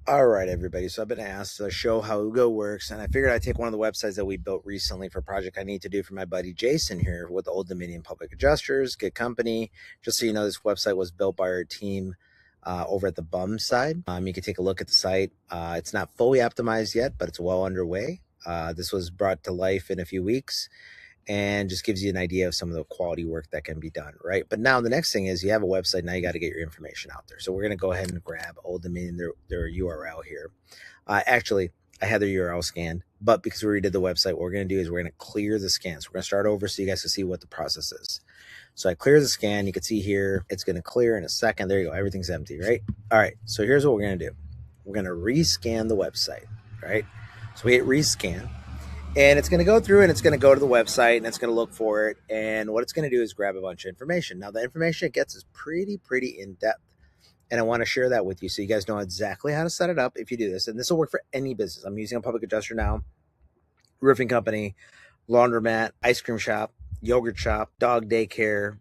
All right, everybody. So I've been asked to show how UGO works, and I figured I'd take one of the websites that we built recently for a project I need to do for my buddy Jason here with Old Dominion Public Adjusters. Good company. Just so you know, this website was built by our team over at the BUM side. You can take a look at the site. It's not fully optimized yet, but it's well underway. This was brought to life in a few weeks and just gives you an idea of some of the quality work that can be done, right? But now the next thing is you have a website. Now you got to get your information out there. So we're going to go ahead and grab Old Dominion, their URL here. Actually, I had their URL scanned, but because we redid the website, what we're going to do is we're going to clear the scan. So we're going to start over so you guys can see what the process is. So I clear the scan. You can see here, it's going to clear in a second. There you go. Everything's empty, right? All right. So here's what we're going to do. We're going to rescan the website, right? So we hit rescan. And it's going to go through and it's going to go to the website and it's going to look for it. And what it's going to do is grab a bunch of information. Now, the information it gets is pretty in depth. And I want to share that with you so you guys know exactly how to set it up if you do this. And this will work for any business. I'm using a public adjuster now, roofing company, laundromat, ice cream shop, yogurt shop, dog daycare,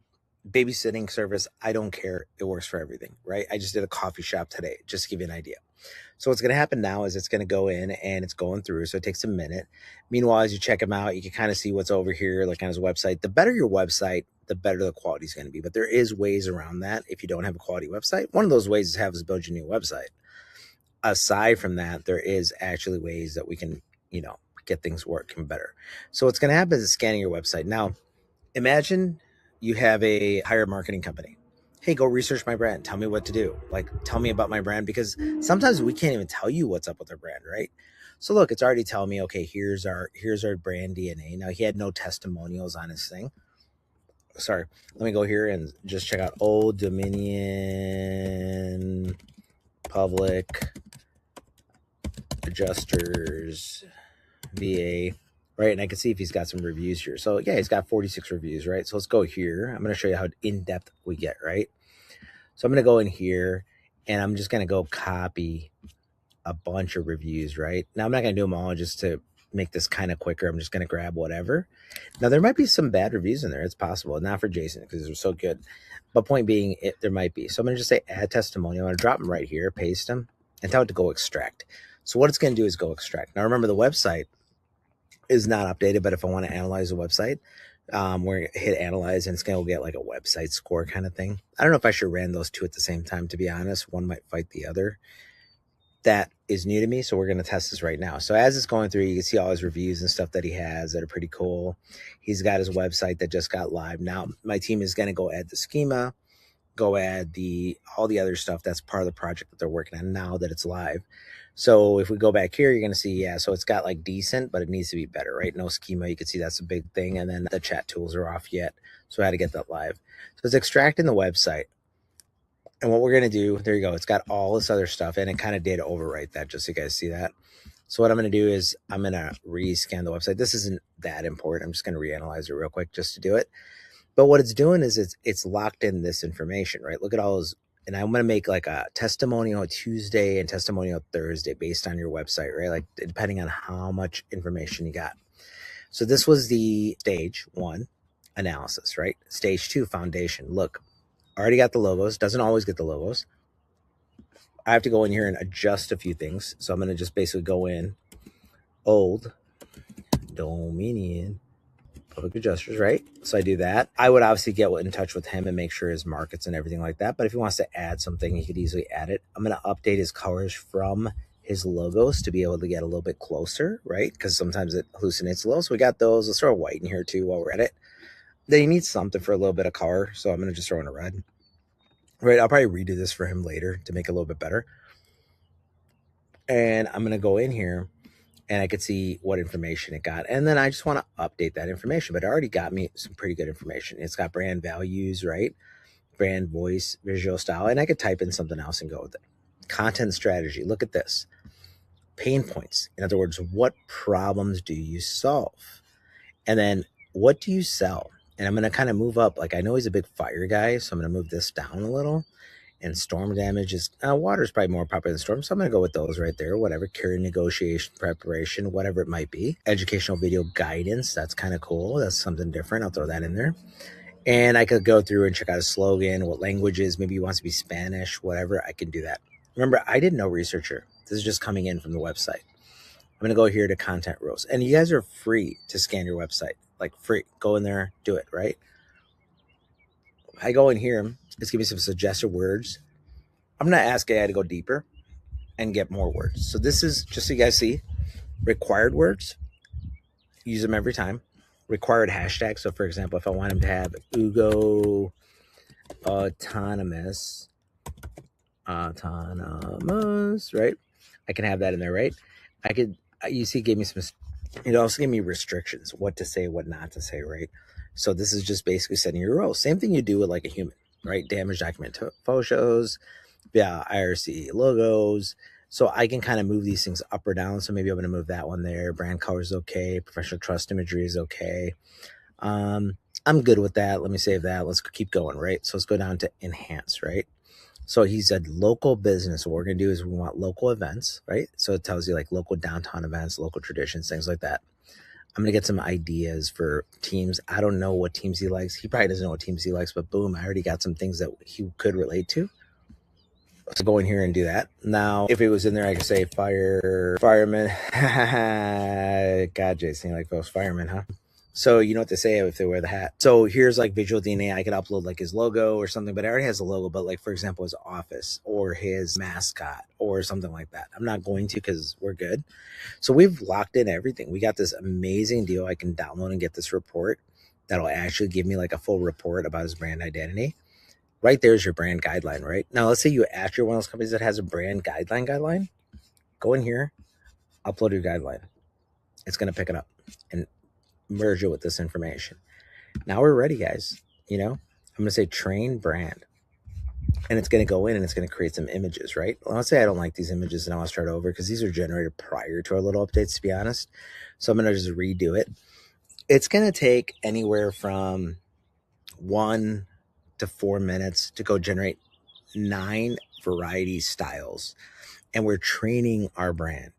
babysitting service. I don't care. It works for everything, right? I just did a coffee shop today, just to give you an idea. So what's going to happen now is it's going to go in and it's going through. So it takes a minute. Meanwhile, as you check him out, you can kind of see what's over here, like on his website. The better your website, the better the quality is going to be. But there is ways around that if you don't have a quality website. One of those ways is have us build your new website. Aside from that, there is actually ways that we can, get things working better. So what's going to happen is it's scanning your website. Now, imagine you have a higher marketing company. Hey, go research my brand. Tell me what to do. Like, tell me about my brand, because sometimes we can't even tell you what's up with our brand, right? So look, it's already telling me, okay, here's our brand DNA. Now he had no testimonials on his thing. Sorry, let me go here and just check out Old Dominion Public Adjusters VA, right? And I can see if he's got some reviews here. So yeah, he's got 46 reviews, right? So let's go here. I'm going to show you how in-depth we get, right? So I'm going to go in here and I'm just going to go copy a bunch of reviews, right? Now I'm not going to do them all just to make this kind of quicker. I'm just going to grab whatever. Now there might be some bad reviews in there. It's possible. Not for Jason because they're so good. But point being, there might be. So I'm going to just say add testimonial. I'm going to drop them right here, paste them, and tell it to go extract. So what it's going to do is go extract. Now remember, the website is not updated, but if I want to analyze the website, we're going to hit analyze and it's going to get like a website score kind of thing. I don't know if I should ran those two at the same time, to be honest. One might fight the other. That is new to me, so we're going to test this right now. So as it's going through, you can see all his reviews and stuff that he has that are pretty cool. He's got his website that just got live. Now my team is going to go add the schema, go add all the other stuff that's part of the project that they're working on now that it's live. So if we go back here, you're going to see, yeah, so it's got like decent, but it needs to be better, right? No schema. You can see that's a big thing. And then the chat tools are off yet. So I had to get that live. So it's extracting the website. And what we're going to do, there you go. It's got all this other stuff and it kind of did overwrite that just so you guys see that. So what I'm going to do is I'm going to rescan the website. This isn't that important. I'm just going to reanalyze it real quick just to do it. But what it's doing is it's locked in this information, right? Look at all those. And I'm going to make like a testimonial Tuesday and testimonial Thursday based on your website, right? Like depending on how much information you got. So this was the stage 1 analysis, right? Stage 2 foundation. Look, already got the logos. Doesn't always get the logos. I have to go in here and adjust a few things. So I'm going to just basically go in Old Dominion Public Adjusters, right? So I do that. I would obviously get in touch with him and make sure his markets and everything like that. But if he wants to add something, he could easily add it. I'm going to update his colors from his logos to be able to get a little bit closer, right? Because sometimes it hallucinates a little. So we got those. Let's throw a white in here too while we're at it. Then he needs something for a little bit of color. So I'm going to just throw in a red. Right, I'll probably redo this for him later to make it a little bit better. And I'm going to go in here and I could see what information it got. And then I just want to update that information, but it already got me some pretty good information. It's got brand values, right? Brand voice, visual style, and I could type in something else and go with it. Content strategy. Look at this. Pain points. In other words, what problems do you solve? And then what do you sell? And I'm going to kind of move up. Like I know he's a big fire guy, so I'm going to move this down a little. And storm damage is, water is probably more popular than storm. So I'm going to go with those right there. Whatever, carrier negotiation, preparation, whatever it might be. Educational video guidance. That's kind of cool. That's something different. I'll throw that in there. And I could go through and check out a slogan, what languages, maybe he wants to be Spanish, whatever. I can do that. Remember, I did no researcher. This is just coming in from the website. I'm going to go here to content rows, and you guys are free to scan your website, like free. Go in there, do it, right? I go in here, it's give me some suggested words. I'm going to ask AI to go deeper and get more words. So this is just so you guys see required words. Use them every time. Required hashtags. So for example, if I want him to have UGO autonomous, right? I can have that in there, right? I could, you see, gave me some, it also gave me restrictions, what to say, what not to say, right? So this is just basically setting your role. Same thing you do with like a human, right? Damage document photos, yeah, IRC logos. So I can kind of move these things up or down. So maybe I'm going to move that one there. Brand color is okay. Professional trust imagery is okay. I'm good with that. Let me save that. Let's keep going, right? So let's go down to enhance, right? So he said local business. What we're going to do is we want local events, right? So it tells you like local downtown events, local traditions, things like that. I'm going to get some ideas for teams. I don't know what teams he likes. He probably doesn't know what teams he likes, but boom, I already got some things that he could relate to. So go in here and do that. Now, if it was in there, I could say fireman. God, Jason, you like those firemen, huh? So you know what to say if they wear the hat. So here's like visual DNA. I could upload like his logo or something, but it already has a logo. But like, for example, his office or his mascot or something like that. I'm not going to because we're good. So we've locked in everything. We got this amazing deal. I can download and get this report that'll actually give me like a full report about his brand identity. Right there's your brand guideline, right? Now, let's say you actually one of those companies that has a brand guideline. Go in here, upload your guideline. It's going to pick it up and merge it with this information. Now we're ready, guys. You know, I'm going to say train brand. And it's going to go in and it's going to create some images, right? Well, let's say I don't like these images and I want to start over because these are generated prior to our little updates, to be honest. So I'm going to just redo it. It's going to take anywhere from 1 to 4 minutes to go generate 9 variety styles. And we're training our brand.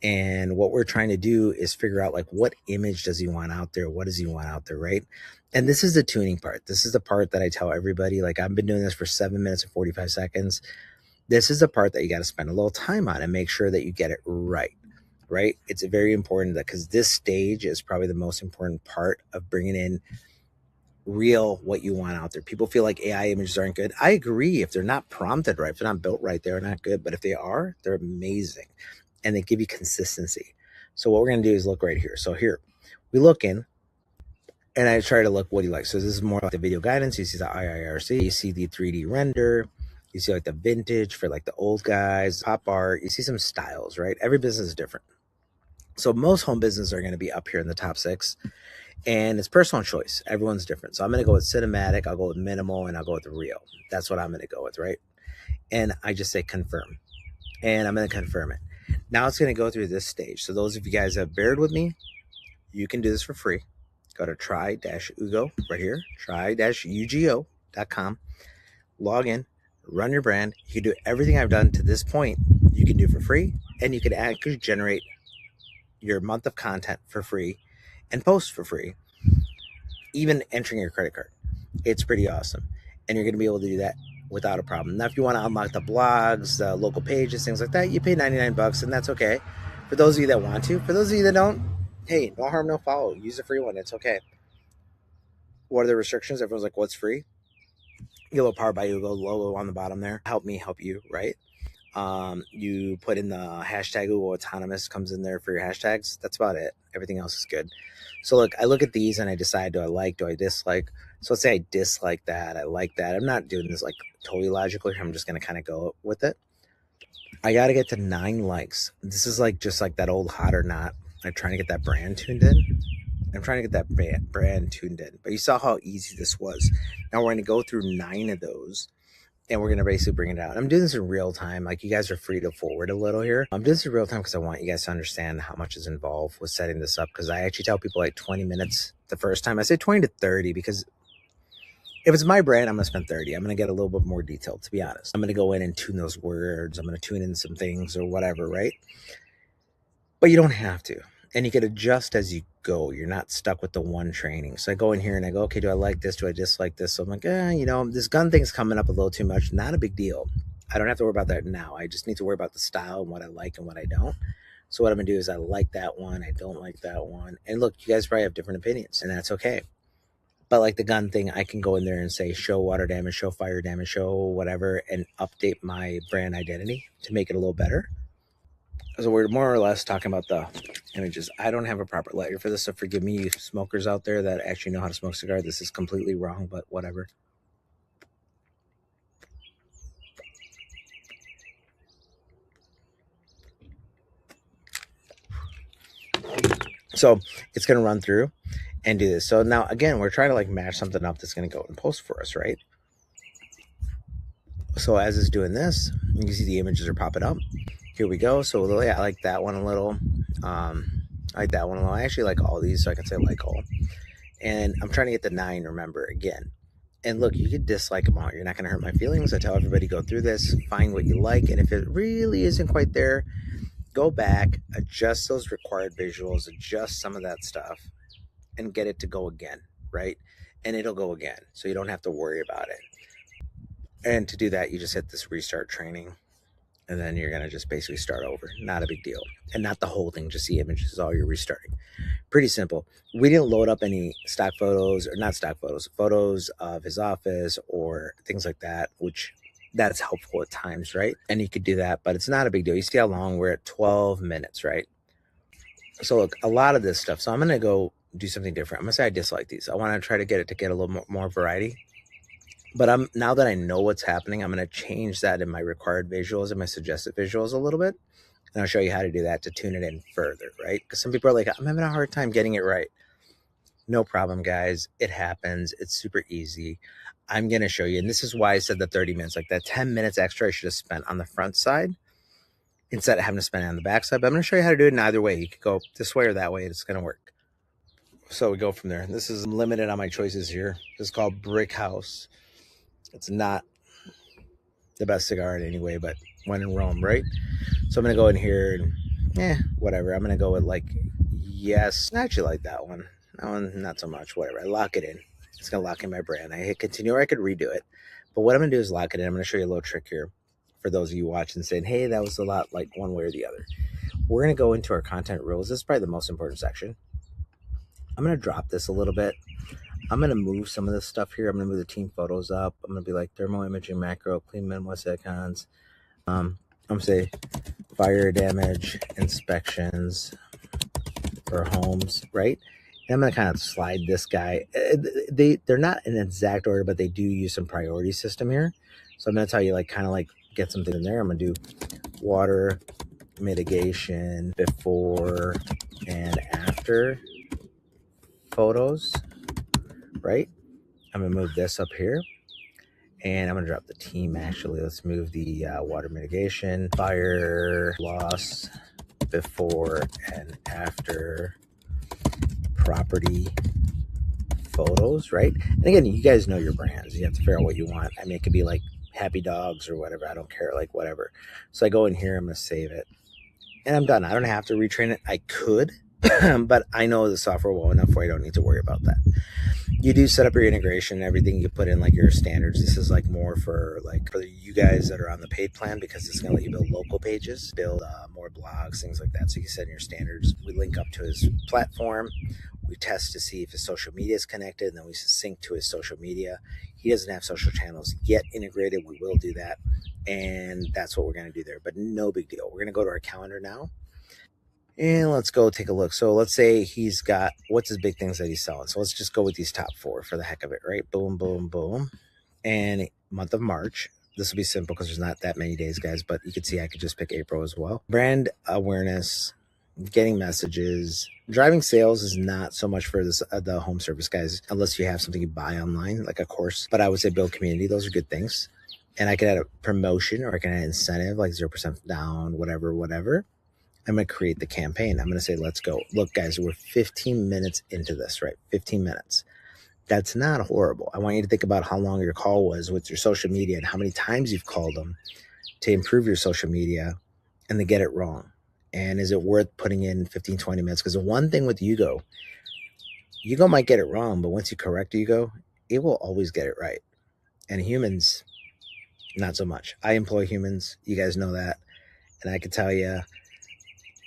And what we're trying to do is figure out like what image does he want out there? What does he want out there, right? And this is the tuning part. This is the part that I tell everybody, like I've been doing this for 7 minutes and 45 seconds. This is the part that you got to spend a little time on and make sure that you get it right, right? It's very important that because this stage is probably the most important part of bringing in real what you want out there. People feel like AI images aren't good. I agree. If they're not prompted right, if they're not built right, they're not good. But if they are, they're amazing. And they give you consistency. So what we're going to do is look right here. So here, we look in, and I try to look what he likes. So this is more like the video guidance. You see the IIRC, you see the 3D render, you see like the vintage for like the old guys, pop art, you see some styles, right? Every business is different. So most home businesses are going to be up here in the top 6. And it's personal choice. Everyone's different. So I'm going to go with cinematic, I'll go with minimal, and I'll go with real. That's what I'm going to go with, right? And I just say confirm. And I'm going to confirm it. Now it's going to go through this stage. So those of you guys that have bared with me, you can do this for free. Go to try-UGO right here, try-UGO.com. Log in, run your brand. You can do everything I've done to this point. You can do for free, and you can actually generate your month of content for free and post for free, even entering your credit card. It's pretty awesome. And you're going to be able to do that without a problem. Now, if you want to unlock the blogs, the local pages, things like that, you pay $99 and that's okay. For those of you that want to, for those of you that don't, hey, no harm, no foul. Use a free one. It's okay. What are the restrictions? Everyone's like, what's free? Yellow Powered by UGO logo on the bottom there. Help me help you, right? You put in the hashtag UGO autonomous comes in there for your hashtags. That's about it. Everything else is good. So look, I look at these and I decide, do I like, do I dislike? So let's say I dislike that. I like that. I'm not doing this like totally logically. I'm just going to kind of go with it. I got to get to 9 likes. This is like just like that old hot or not. I'm trying to get that brand tuned in. I'm trying to get that brand tuned in. But you saw how easy this was. Now we're going to go through 9 of those. And we're going to basically bring it out. I'm doing this in real time. Like you guys are free to forward a little here. I'm doing this in real time because I want you guys to understand how much is involved with setting this up. Because I actually tell people like 20 minutes the first time. I say 20 to 30 because if it's my brand, I'm going to spend 30. I'm going to get a little bit more detailed, to be honest. I'm going to go in and tune those words. I'm going to tune in some things or whatever, right? But you don't have to. And you can adjust as you go. You're not stuck with the one training. So I go in here and I go, okay, do I like this? Do I dislike this? So I'm like, you know, this gun thing's coming up a little too much. Not a big deal. I don't have to worry about that now. I just need to worry about the style and what I like and what I don't. So what I'm gonna do is I like that one, I don't like that one. And look, you guys probably have different opinions, and that's okay. But like the gun thing, I can go in there and say show water damage, show fire damage, show whatever, and update my brand identity to make it a little better. So we're more or less talking about the images. I don't have a proper layer for this, so forgive me, you smokers out there that actually know how to smoke cigar. This is completely wrong, but whatever. So it's going to run through and do this. So now again, we're trying to like match something up that's going to go in post for us, right? So as it's doing this, you can see the images are popping up. Here we go. So yeah, I like that one a little. I like that one a little. I actually like all these, so I can say like all. And I'm trying to get the 9, remember, again. And look, you could dislike them all. You're not going to hurt my feelings. I tell everybody, go through this, find what you like. And if it really isn't quite there, go back, adjust those required visuals, adjust some of that stuff, and get it to go again, right? And it'll go again. So you don't have to worry about it. And to do that, you just hit this restart training. And then you're going to just basically start over. Not a big deal. And not the whole thing, just the images, all you're restarting. Pretty simple. We didn't load up any stock photos, or not stock photos, photos of his office or things like that, which that's helpful at times, right? And you could do that, but it's not a big deal. You see how long we're at 12 minutes, right? So look, a lot of this stuff. So I'm going to go do something different. I'm going to say I dislike these. I want to try to get it to get a little more variety. But now that I know what's happening, I'm going to change that in my required visuals and my suggested visuals a little bit. And I'll show you how to do that to tune it in further, right? Because some people are like, I'm having a hard time getting it right. No problem, guys. It happens. It's super easy. I'm going to show you. And this is why I said the 30 minutes, like that 10 minutes extra I should have spent on the front side instead of having to spend it on the back side. But I'm going to show you how to do it in either way. You could go this way or that way. It's going to work. So we go from there. This is limited on my choices here. This is called Brick House. It's not the best cigar in any way, but when in Rome, right? So I'm going to go in here and, whatever. I'm going to go with like, yes. I actually like that one. That one, not so much. Whatever. I lock it in. It's going to lock in my brand. I hit continue, or I could redo it. But what I'm going to do is lock it in. I'm going to show you a little trick here for those of you watching saying, hey, that was a lot like one way or the other. We're going to go into our content rules. This is probably the most important section. I'm going to drop this a little bit. I'm going to move some of this stuff here. I'm going to move the team photos up. I'm going to be like thermal imaging, macro, clean minimalist icons. I'm going to say fire damage inspections for homes, right? And I'm going to kind of slide this guy. They're not in exact order, but they do use some priority system here. So I'm going to tell you, like, kind of like get something in there. I'm going to do water mitigation before and after photos, right? I'm going to move this up here. And I'm going to drop the team, actually. Let's move the water mitigation, fire loss before and after property photos, right? And again, you guys know your brands. You have to figure out what you want. I mean, it could be like Happy Dogs or whatever. I don't care, like whatever. So I go in here, I'm going to save it. And I'm done. I don't have to retrain it. I could, but I know the software well enough where I don't need to worry about that. You do set up your integration and everything. You put in like your standards. This is like more for you guys that are on the paid plan, because it's going to let you build local pages, build more blogs, things like that. So you set in your standards. We link up to his platform. We test to see if his social media is connected, and then we sync to his social media. He doesn't have social channels yet integrated. We will do that. And that's what we're going to do there, but no big deal. We're going to go to our calendar now. And let's go take a look. So let's say he's got, what's his big things that he's selling? So let's just go with these top 4 for the heck of it, right? Boom, boom, boom. And month of March. This will be simple because there's not that many days, guys, but you can see I could just pick April as well. Brand awareness, getting messages. Driving sales is not so much for this the home service guys, unless you have something you buy online, like a course. But I would say build community. Those are good things. And I could add a promotion, or I can add incentive, like 0% down, whatever. I'm going to create the campaign. I'm going to say, let's go. Look, guys, we're 15 minutes into this, right? 15 minutes. That's not horrible. I want you to think about how long your call was with your social media and how many times you've called them to improve your social media and to get it wrong. And is it worth putting in 15, 20 minutes? Because the one thing with UGO might get it wrong, but once you correct UGO, it will always get it right. And humans, Not so much. I employ humans. You guys know that. And I can tell you,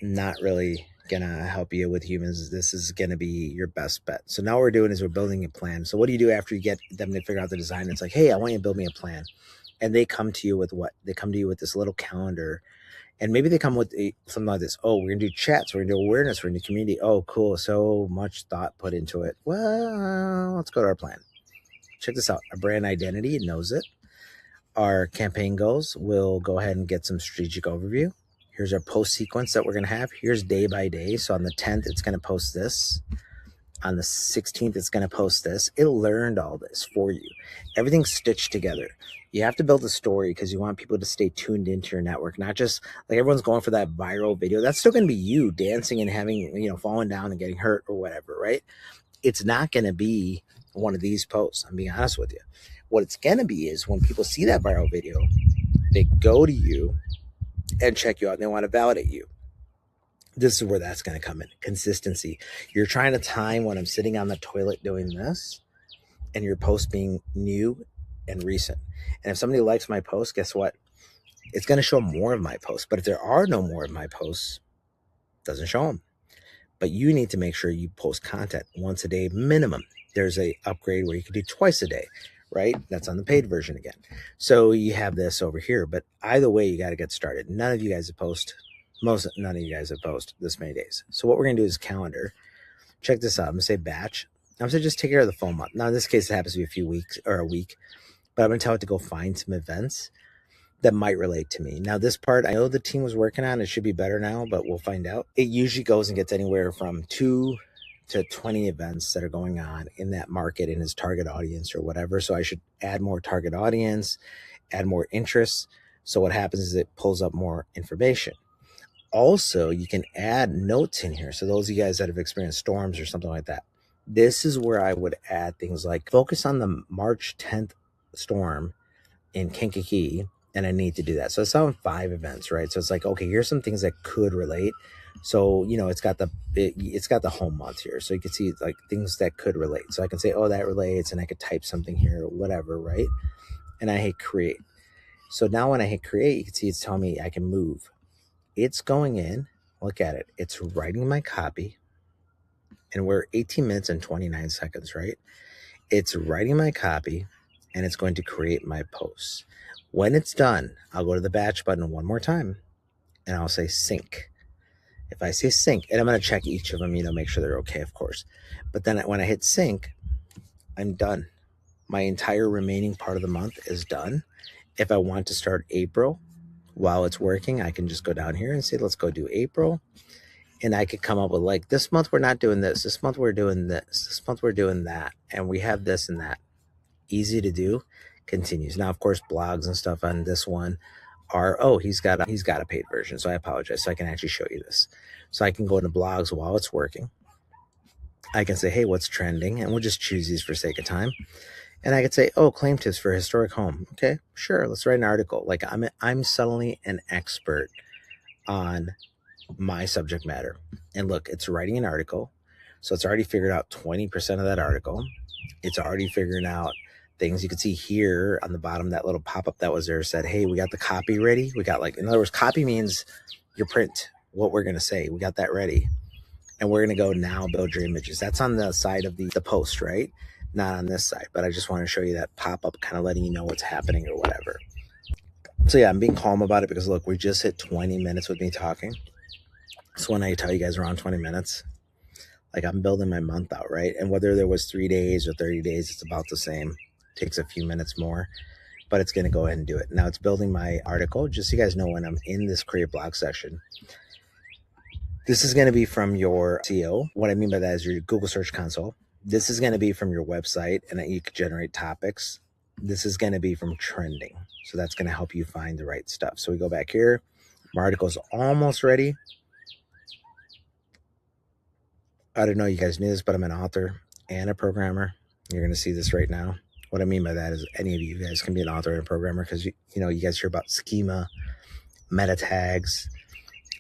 not really gonna help you with humans. This is gonna be your best bet. So now what we're doing is we're building a plan. So what do you do after you get them to figure out the design? It's like, hey, I want you to build me a plan. And they come to you with what? They come to you with this little calendar. And maybe they come with something like this. Oh, we're gonna do chats, we're gonna do awareness, we're gonna do community. Oh, cool. So much thought put into it. Well, let's go to our plan. Check this out. Our brand identity, it knows it. Our campaign goals, we'll go ahead and get some strategic overview. Here's our post sequence that we're going to have. Here's day by day. So on the 10th, it's going to post this. On the 16th, it's going to post this. It learned all this for you. Everything's stitched together. You have to build a story because you want people to stay tuned into your network, not just like everyone's going for that viral video. That's still going to be you dancing and having, falling down and getting hurt or whatever, right? It's not going to be one of these posts. I'm being honest with you. What it's going to be is when people see that viral video, they go to you and check you out and they want to validate you. This is where that's going to come in. Consistency. You're trying to time when I'm sitting on the toilet doing this and your post being new and recent. And if somebody likes my post, guess what? It's going to show more of my posts. But if there are no more of my posts, it doesn't show them. But you need to make sure you post content once a day minimum. There's a upgrade where you can do twice a day, right? That's on the paid version again. So you have this over here, but either way, you got to get started. None of you guys have posted this many days. So what we're going to do is calendar. Check this out. I'm going to say batch. I'm going to just take care of the full month. Now, in this case, it happens to be a few weeks or a week, but I'm going to tell it to go find some events that might relate to me. Now, this part, I know the team was working on. It should be better now, but we'll find out. It usually goes and gets anywhere from 2 to 20 events that are going on in that market in his target audience or whatever. So I should add more target audience, add more interest. So what happens is it pulls up more information. Also, you can add notes in here. So those of you guys that have experienced storms or something like that, this is where I would add things like focus on the March 10th storm in Kankakee. And I need to do that. So it's on 5 events, right? So it's like, okay, here's some things that could relate. So, it's got the home month here. So you can see like things that could relate. So I can say, oh, that relates. And I could type something here or whatever, right? And I hit create. So now when I hit create, you can see it's telling me I can move. It's going in. Look at it. It's writing my copy. And we're 18 minutes and 29 seconds, right? It's writing my copy and it's going to create my posts. When it's done, I'll go to the batch button one more time and I'll say sync. If I say sync, and I'm going to check each of them, make sure they're okay, of course. But then when I hit sync, I'm done. My entire remaining part of the month is done. If I want to start April while it's working, I can just go down here and say, let's go do April. And I could come up with like, this month we're not doing this. This month we're doing this. This month we're doing that. And we have this and that. Easy to do. Continues. Now, of course, blogs and stuff on this one are, he's got a paid version. So I apologize. So I can actually show you this. So I can go into blogs while it's working. I can say, hey, what's trending? And we'll just choose these for sake of time. And I could say, claim tips for a historic home. Okay, sure. Let's write an article. Like I'm suddenly an expert on my subject matter. And look, it's writing an article. So it's already figured out 20% of that article. It's already figuring out things. You can see here on the bottom, that little pop-up that was there said, hey, we got the copy ready. We got in other words, copy means your print, what we're going to say. We got that ready. And we're going to go now build your images. That's on the side of the post, right? Not on this side, but I just want to show you that pop-up kind of letting you know what's happening or whatever. So yeah, I'm being calm about it because look, we just hit 20 minutes with me talking. So when I tell you guys around 20 minutes, like I'm building my month out, right? And whether there was 3 days or 30 days, it's about the same. Takes a few minutes more, but it's going to go ahead and do it. Now it's building my article. Just so you guys know, when I'm in this create blog session, this is going to be from your SEO. What I mean by that is your Google Search Console. This is going to be from your website and that you could generate topics. This is going to be from trending. So that's going to help you find the right stuff. So we go back here. My article is almost ready. I don't know you guys knew this, but I'm an author and a programmer. You're going to see this right now. What I mean by that is any of you guys can be an author and a programmer because you guys hear about schema, meta tags,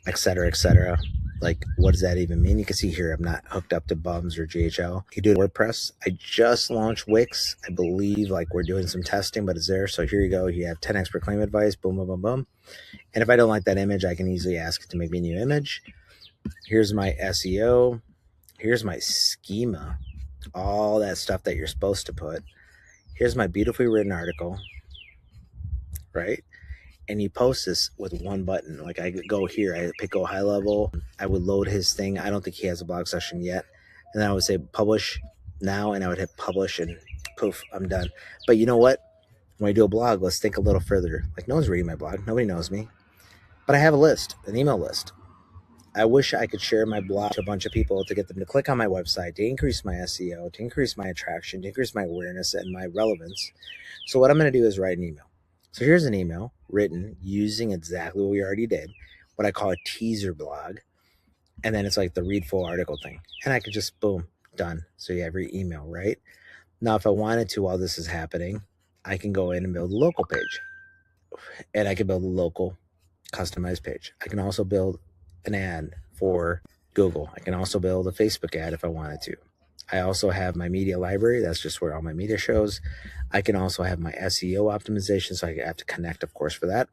etc., etc. Like, what does that even mean? You can see here, I'm not hooked up to Bums or GHL. You do WordPress. I just launched Wix. I believe like we're doing some testing, but it's there. So here you go. You have 10 expert claim advice. Boom, boom, boom, boom. And if I don't like that image, I can easily ask it to make me a new image. Here's my SEO. Here's my schema. All that stuff that you're supposed to put. Here's my beautifully written article, right? And you post this with one button. Like I go here, I pick go high level. I would load his thing. I don't think he has a blog session yet. And then I would say publish now, and I would hit publish, and poof, I'm done. But you know what? When I do a blog, let's think a little further. Like no one's reading my blog. Nobody knows me. But I have a list, an email list. I wish I could share my blog to a bunch of people to get them to click on my website, to increase my SEO, to increase my attraction, to increase my awareness and my relevance. So what I'm going to do is write an email. So here's an email written using exactly what we already did, what I call a teaser blog. And then it's like the read full article thing. And I could just, boom, done. So you have your email, right? Now, if I wanted to, while this is happening, I can go in and build a local page. And I can build a local customized page. I can also build an ad for Google. I can also build a Facebook ad if I wanted to. I also have my media library. That's just where all my media shows. I can also have my SEO optimization. So I have to connect, of course, for that.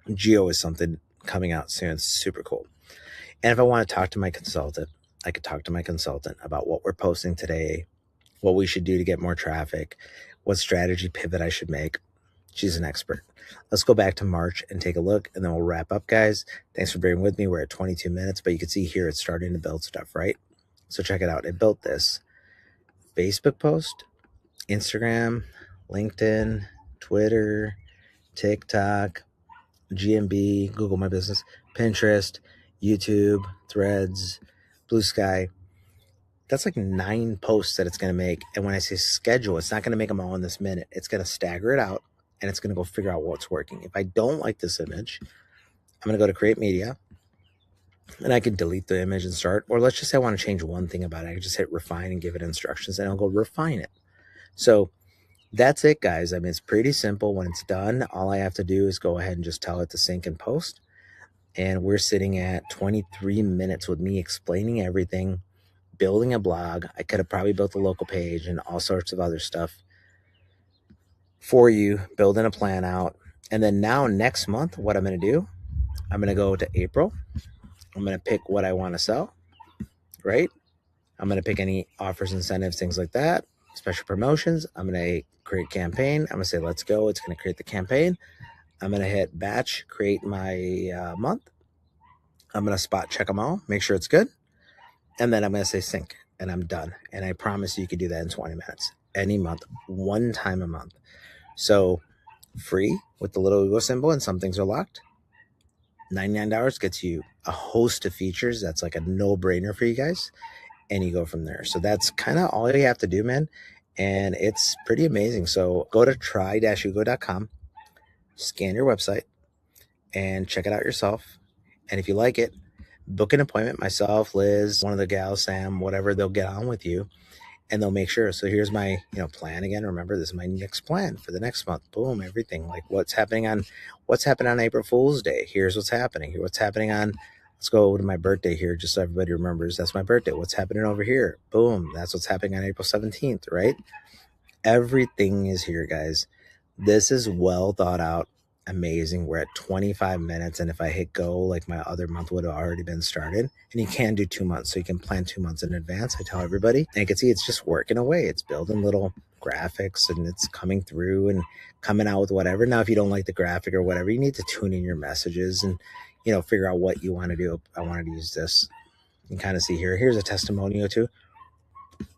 UGO is something coming out soon. It's super cool. And if I want to talk to my consultant, I could talk to my consultant about what we're posting today, what we should do to get more traffic, what strategy pivot I should make. She's an expert. Let's go back to March and take a look, and then we'll wrap up, guys. Thanks for bearing with me. We're at 22 minutes, but you can see here it's starting to build stuff, right? So check it out. It built this Facebook post, Instagram, LinkedIn, Twitter, TikTok, GMB, Google My Business, Pinterest, YouTube, Threads, Blue Sky. That's like 9 posts that it's going to make. And when I say schedule, it's not going to make them all in this minute. It's going to stagger it out, and it's going to go figure out what's working. If I don't like this image, I'm going to go to create media, and I can delete the image and start. Or let's just say I want to change one thing about it. I can just hit refine and give it instructions, and I'll go refine it. So that's it, guys. I mean, it's pretty simple. When it's done, all I have to do is go ahead and just tell it to sync and post. And we're sitting at 23 minutes with me explaining everything, building a blog. I could have probably built a local page and all sorts of other stuff for you, building a plan out. And then now next month, what I'm going to do, I'm going to go to April. I'm going to pick what I want to sell, right? I'm going to pick any offers, incentives, things like that, special promotions. I'm going to create campaign. I'm going to say, let's go. It's going to create the campaign. I'm going to hit batch, create my month. I'm going to spot check them all, make sure it's good. And then I'm going to say sync, and I'm done. And I promise you could do that in 20 minutes, any month, one time a month. So free with the little UGO symbol, and some things are locked. $99 gets you a host of features. That's like a no-brainer for you guys. And you go from there. So that's kind of all you have to do, man. And it's pretty amazing. So go to try-ugo.com, scan your website, and check it out yourself. And if you like it, book an appointment. Myself, Liz, one of the gals, Sam, whatever, they'll get on with you. And they'll make sure. So here's my, plan again. Remember, this is my next plan for the next month. Boom, everything. Like what's happening on April Fool's Day. Here's what's happening. Here, what's happening on, let's go to my birthday here, just so everybody remembers that's my birthday. What's happening over here? Boom, that's what's happening on April 17th, right? Everything is here, guys. This is well thought out. Amazing. We're at 25 minutes, and if I hit go, like my other month would have already been started. And you can do 2 months, so you can plan 2 months in advance. I tell everybody, and you can see it's just working away. It's building little graphics, and it's coming through and coming out with whatever. Now, if you don't like the graphic or whatever, you need to tune in your messages and figure out what you want to do. I wanted to use this. You can kind of see here. Here's a testimonial too.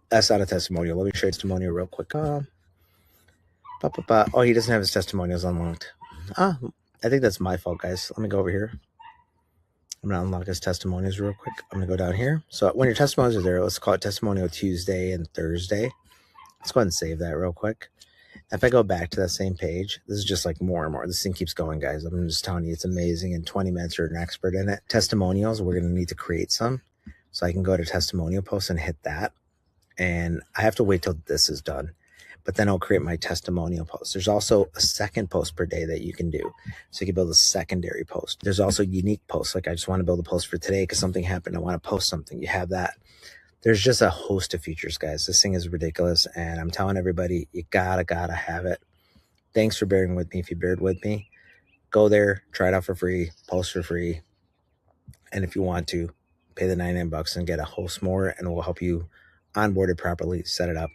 That's not a testimonial. Let me show you a testimonial real quick. Oh, he doesn't have his testimonials unlocked. I think that's my fault, guys. Let me go over here. I'm going to unlock his testimonials real quick. I'm going to go down here. So when your testimonials are there, let's call it Testimonial Tuesday and Thursday. Let's go ahead and save that real quick. If I go back to that same page, this is just like more and more. This thing keeps going, guys. I'm just telling you, it's amazing. In 20 minutes, you're an expert in it. Testimonials, we're going to need to create some. So I can go to testimonial posts and hit that. And I have to wait till this is done. but then I'll create my testimonial post. There's also a second post per day that you can do. So you can build a secondary post. There's also unique posts. Like I just want to build a post for today because something happened. I want to post something. You have that. There's just a host of features, guys. This thing is ridiculous. And I'm telling everybody, you gotta have it. Thanks for bearing with me. If you bared with me, go there, try it out for free, post for free. And if you want to, pay the $99 and get a host more, and we'll help you onboard it properly, set it up,